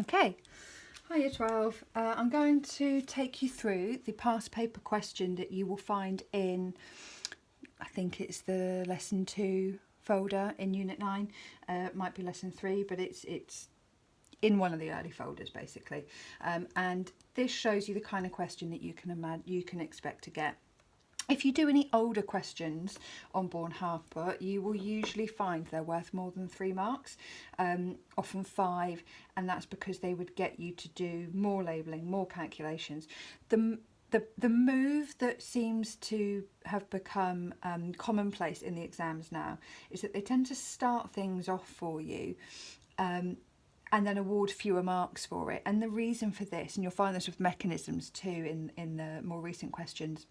Okay, hi Year 12. I'm going to take you through the past paper question that you will find in, I think it's the lesson 2 folder in Unit 9. It might be lesson 3, but it's in one of the early folders basically. And this shows you the kind of question that you can expect to get. If you do any older questions on Born-Harper, you will usually find they're worth more than 3 marks, often 5, and that's because they would get you to do more labelling, more calculations. The move that seems to have become commonplace in the exams now is that they tend to start things off for you and then award fewer marks for it. And the reason for this, and you'll find this with mechanisms too in the more recent questions,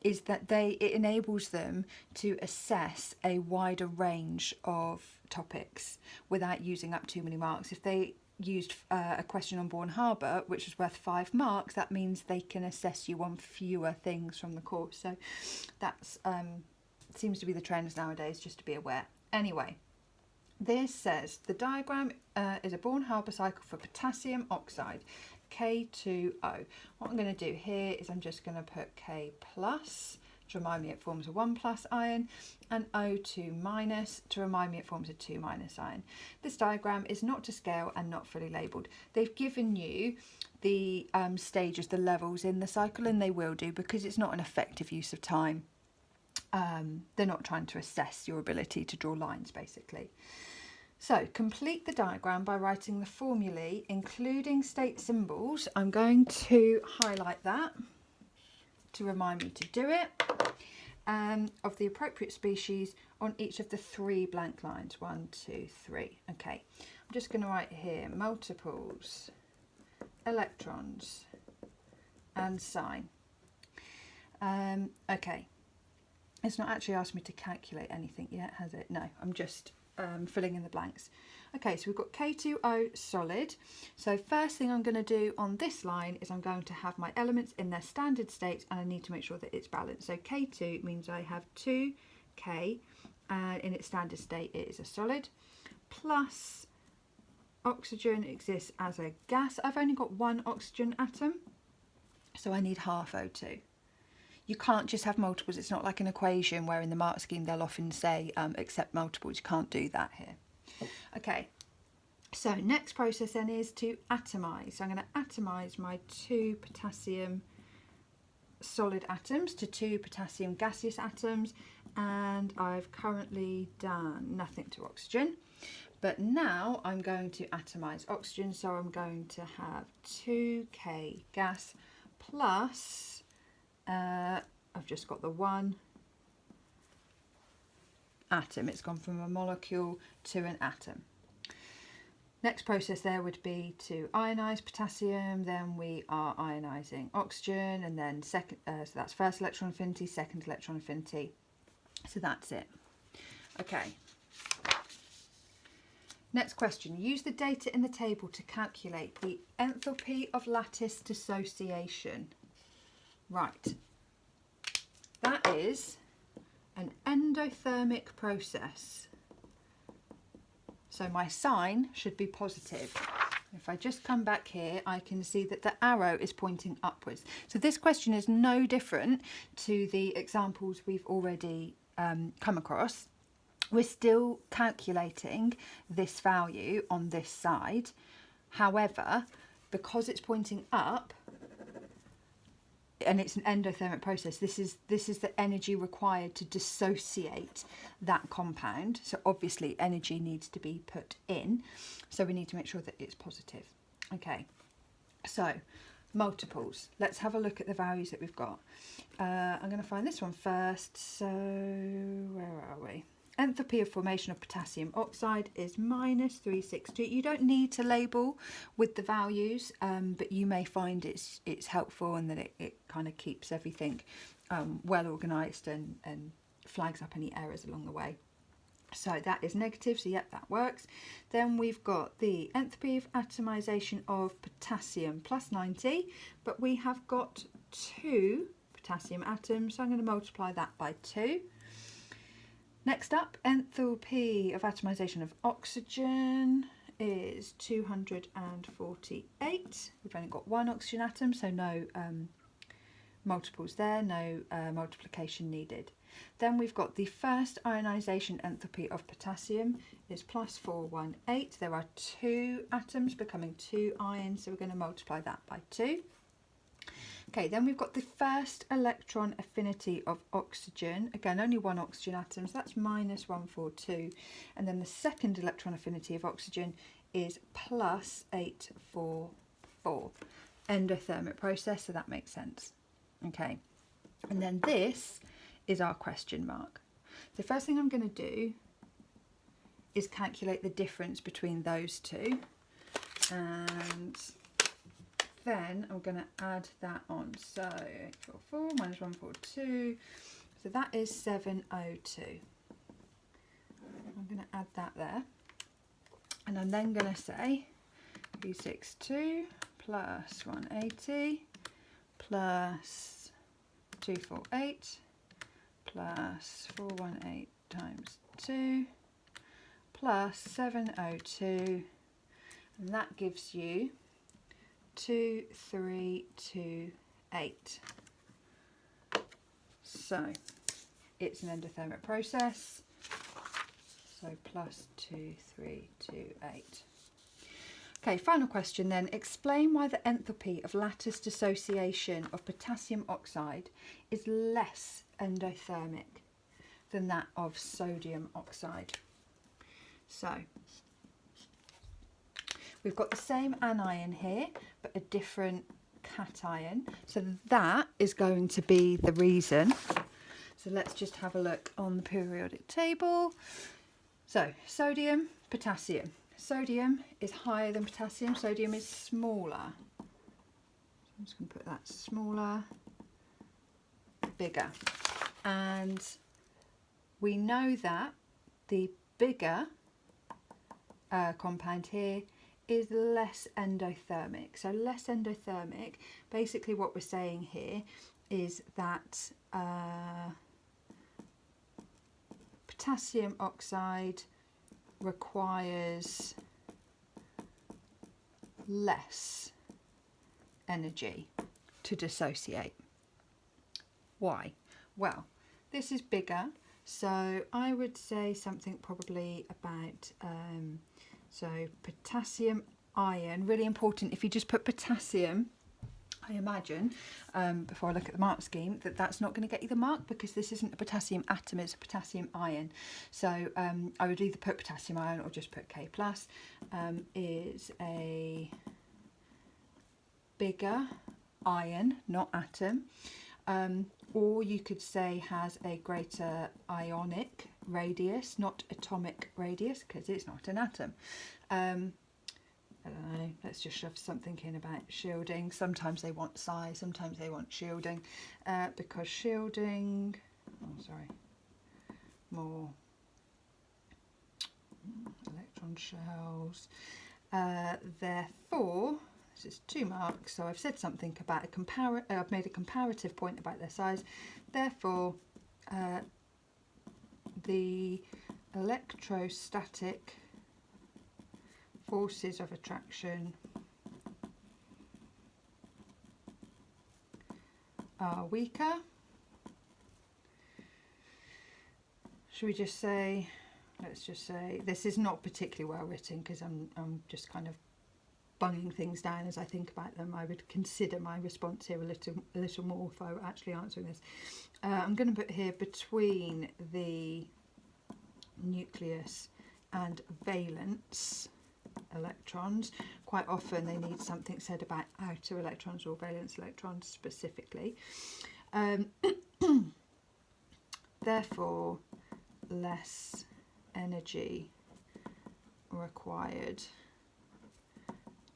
is that it enables them to assess a wider range of topics without using up too many marks. If they used a question on Born-Harper, which is worth 5 marks, that means they can assess you on fewer things from the course. So that's seems to be the trends nowadays, just to be aware. Anyway, this says the diagram is a Born-Harper cycle for potassium oxide, K2O. What I'm going to do here is I'm just going to put K plus to remind me it forms a 1 plus ion, and O2 minus to remind me it forms a 2 minus ion. This diagram is not to scale and not fully labelled. They've given you the stages, the levels in the cycle, and they will do because it's not an effective use of time. They're not trying to assess your ability to draw lines basically. So complete the diagram by writing the formulae, including state symbols. I'm going to highlight that to remind me to do it, of the appropriate species on each of the 3 blank lines. 1, 2, 3. Okay, I'm just going to write here multiples, electrons, and sign. Okay, it's not actually asked me to calculate anything yet, has it? No, I'm just filling in the blanks. Okay, so we've got K2O solid. So first thing I'm going to do on this line is I'm going to have my elements in their standard state, and I need to make sure that it's balanced. So K2 means I have 2K, and in its standard state it is a solid, plus oxygen exists as a gas. I've only got 1 oxygen atom, so I need half O2. You can't just have multiples. It's not like an equation where in the mark scheme they'll often say accept multiples. You can't do that here. Okay, so next process then is to atomise. So I'm going to atomise my 2 potassium solid atoms to 2 potassium gaseous atoms, and I've currently done nothing to oxygen. But now I'm going to atomise oxygen, so I'm going to have 2K gas plus I've just got the 1 atom. It's gone from a molecule to an atom. Next process there would be to ionise potassium, then we are ionising oxygen, and then second, so that's first electron affinity, second electron affinity. So that's it. Okay. Next question. Use the data in the table to calculate the enthalpy of lattice dissociation. Right, that is an endothermic process. So my sign should be positive. If I just come back here, I can see that the arrow is pointing upwards. So this question is no different to the examples we've already come across. We're still calculating this value on this side. However, because it's pointing up, and it's an endothermic process, this is the energy required to dissociate that compound. So obviously energy needs to be put in, so we need to make sure that it's positive. Okay, so multiples. Let's have a look at the values that we've got. I'm going to find this one first. So where are we? Enthalpy of formation of potassium oxide is -362. You don't need to label with the values, but you may find it's helpful, and that it kind of keeps everything well organised and flags up any errors along the way. So that is negative, so yep, that works. Then we've got the enthalpy of atomisation of potassium +90, but we have got 2 potassium atoms, so I'm going to multiply that by 2. Next up, enthalpy of atomisation of oxygen is 248. We've only got one oxygen atom, so no multiples there, no multiplication needed. Then we've got the first ionisation enthalpy of potassium is plus 418. There are 2 atoms becoming 2 ions, so we're going to multiply that by 2. Okay, then we've got the first electron affinity of oxygen. Again, only 1 oxygen atom, so that's minus 142. And then the second electron affinity of oxygen is plus 844. Endothermic process, so that makes sense. Okay, and then this is our question mark. The first thing I'm going to do is calculate the difference between those two, and then I'm going to add that on. So 844 minus 142, so that is 702. I'm going to add that there, and I'm then going to say 362 plus 180 plus 248 plus 418 times 2 plus 702, and that gives you 2328. So it's an endothermic process, so plus 2328. Okay, final question then. Explain why the enthalpy of lattice dissociation of potassium oxide is less endothermic than that of sodium oxide. So we've got the same anion here, but a different cation. So that is going to be the reason. So let's just have a look on the periodic table. So sodium, potassium. Sodium is higher than potassium. Sodium is smaller. I'm just going to put that smaller, bigger. And we know that the bigger compound here is less endothermic. So less endothermic, basically what we're saying here is that potassium oxide requires less energy to dissociate. Why? Well, this is bigger, so I would say something probably about so potassium ion, really important. If you just put potassium, I imagine, before I look at the mark scheme, that that's not going to get you the mark because this isn't a potassium atom, it's a potassium ion. So I would either put potassium ion or just put K+, is a bigger ion, not atom, or you could say has a greater ionic radius, not atomic radius, because it's not an atom. I don't know, let's just shove something in about shielding. Sometimes they want size, sometimes they want shielding, because shielding, more electron shells. Therefore, this is 2 marks, so I've said something about I've made a comparative point about their size. Therefore, the electrostatic forces of attraction are weaker. Should we just say, let's just say, this is not particularly well written because I'm just kind of bunging things down as I think about them. I would consider my response here a little more if I were actually answering this. I'm going to put here between the nucleus and valence electrons. Quite often they need something said about outer electrons or valence electrons specifically. Therefore, less energy required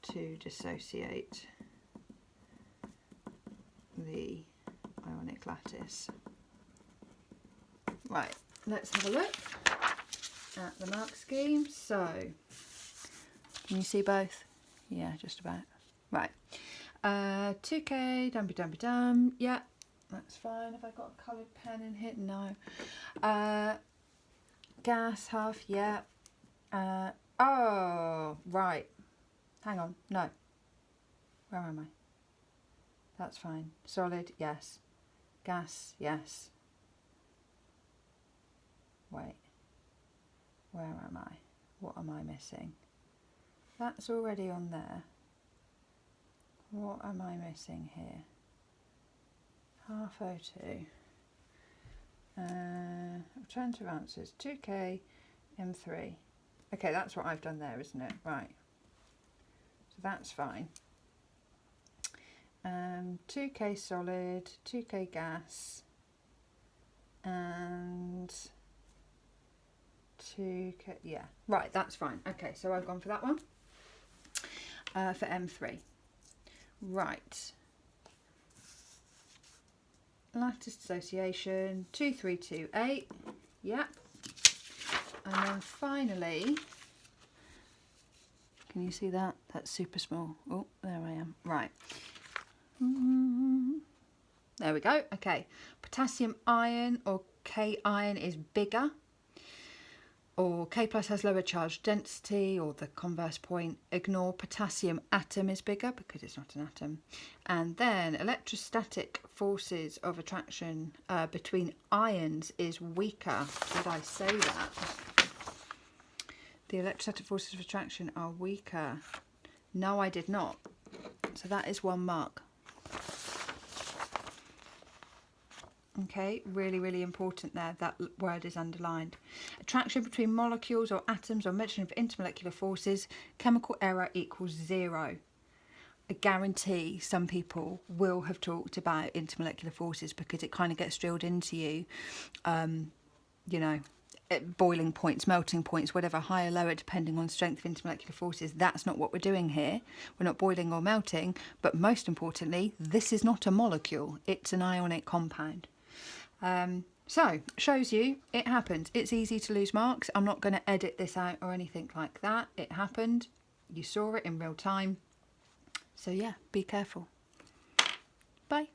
to dissociate the ionic lattice. Right, let's have a look at the mark scheme. So, can you see both? Yeah, just about. Right. 2K, dum-be-dum-be-dum. Yeah, that's fine. Have I got a coloured pen in here? No. Gas, half, yeah. Oh, right. Hang on. No. Where am I? That's fine. Solid, yes. Gas, yes. Wait. Where am I? What am I missing? That's already on there. What am I missing here? Half O2. Alternative answers. 2K, M3. Okay, that's what I've done there, isn't it? Right. So that's fine. 2K solid, 2K gas, and 2K, yeah, right, that's fine. Okay, so I've gone for that one, for M3. Right. Lattice dissociation, 2328, yep. And then finally, can you see that? That's super small. Oh, there I am. Right. There we go. Okay. Potassium ion or K ion is bigger, or K plus has lower charge density, or the converse point. Ignore potassium atom is bigger because it's not an atom. And then electrostatic forces of attraction between ions is weaker. Did I say that? The electrostatic forces of attraction are weaker. No, I did not. So that is 1 mark. Okay, really, really important there. That word is underlined. Attraction between molecules or atoms or mention of intermolecular forces, chemical error equals 0. I guarantee some people will have talked about intermolecular forces because it kind of gets drilled into you, you know, at boiling points, melting points, whatever, higher, lower, depending on strength of intermolecular forces. That's not what we're doing here. We're not boiling or melting, but most importantly, this is not a molecule. It's an ionic compound. So, shows you it happened. It's easy to lose marks. I'm not going to edit this out or anything like that. It happened. You saw it in real time. So yeah, be careful. Bye.